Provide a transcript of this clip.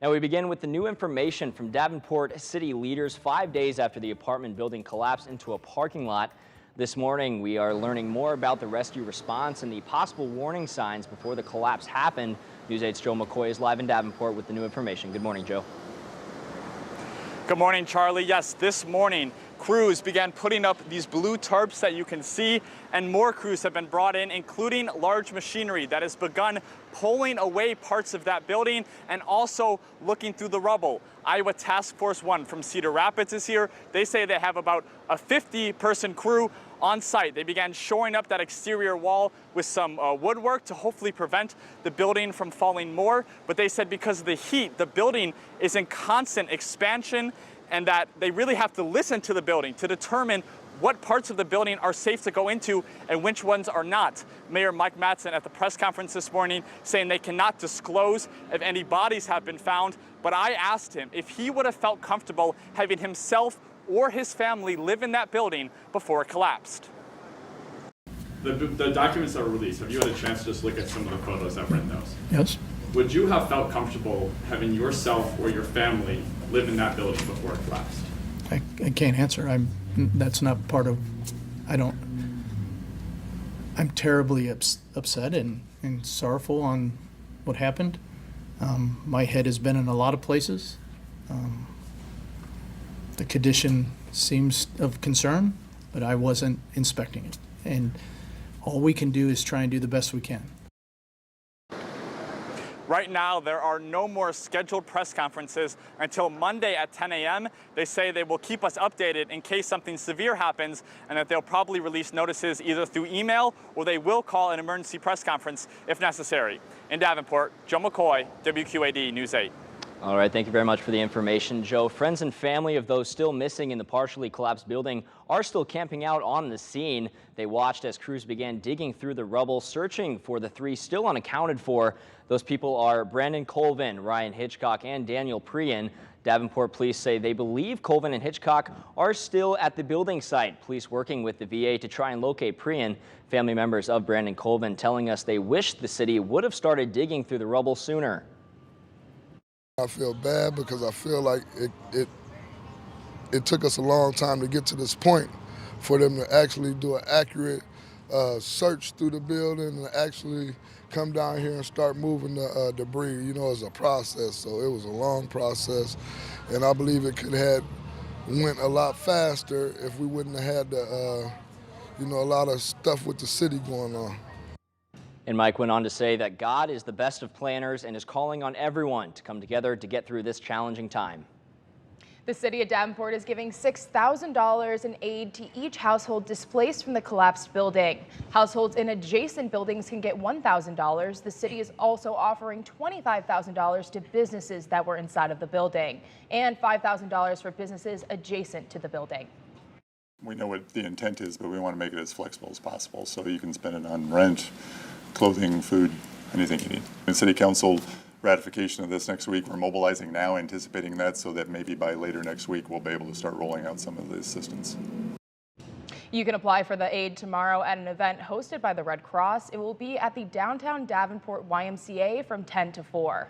Now we begin with the new information from Davenport city leaders 5 days after the apartment building collapsed into a parking lot. This morning, we are learning more about the rescue response and the possible warning signs before the collapse happened. News 8's Joe McCoy is live in Davenport with the new information. Good morning, Joe. Good morning, Charlie. Yes, this morning, crews began putting up these blue tarps that you can see, and more crews have been brought in, including large machinery that has begun pulling away parts of that building and also looking through the rubble. Iowa Task Force 1 from Cedar Rapids is here. They say they have about a 50-person crew on site. They began shoring up that exterior wall with some woodwork to hopefully prevent the building from falling more. But they said because of the heat, the building is in constant expansion, and that they really have to listen to the building to determine what parts of the building are safe to go into and which ones are not. Mayor Mike Mattson at the press conference this morning saying they cannot disclose if any bodies have been found, but I asked him if he would have felt comfortable having himself or his family live in that building before it collapsed. The documents that were released, have you had a chance to just look at some of the photos that were in those? Yes. Would you have felt comfortable having yourself or your family live in that building before it collapsed? I can't answer. That's not part of, I'm terribly upset and sorrowful on what happened. My head has been in a lot of places. The condition seems of concern, but I wasn't inspecting it. And all we can do is try and do the best we can. Right now, there are no more scheduled press conferences until Monday at 10 a.m. They say they will keep us updated in case something severe happens, and that they'll probably release notices either through email or they will call an emergency press conference if necessary. In Davenport, Joe McCoy, WQAD News 8. All right, thank you very much for the information, Joe. Friends and family of those still missing in the partially collapsed building are still camping out on the scene. They watched as crews began digging through the rubble, searching for the three still unaccounted for. Those people are Brandon Colvin, Ryan Hitchcock, and Daniel Prian. Davenport police say they believe Colvin and Hitchcock are still at the building site. Police working with the VA to try and locate Prian. Family members of Brandon Colvin telling us they wish the city would have started digging through the rubble sooner. I feel bad because I feel like it took us a long time to get to this point for them to actually do an accurate search through the building and actually come down here and start moving the debris. You know, it's a process, so it was a long process, and I believe it could have went a lot faster if we wouldn't have had the, a lot of stuff with the city going on. And Mike went on to say that God is the best of planners and is calling on everyone to come together to get through this challenging time. The city of Davenport is giving $6,000 in aid to each household displaced from the collapsed building. Households in adjacent buildings can get $1,000. The city is also offering $25,000 to businesses that were inside of the building and $5,000 for businesses adjacent to the building. We know what the intent is, but we want to make it as flexible as possible so you can spend it on rent, clothing, food, anything you need. And City Council ratification of this next week. We're mobilizing now, anticipating that, so that maybe by later next week we'll be able to start rolling out some of the assistance. You can apply for the aid tomorrow at an event hosted by the Red Cross. It will be at the downtown Davenport YMCA from 10 to 4.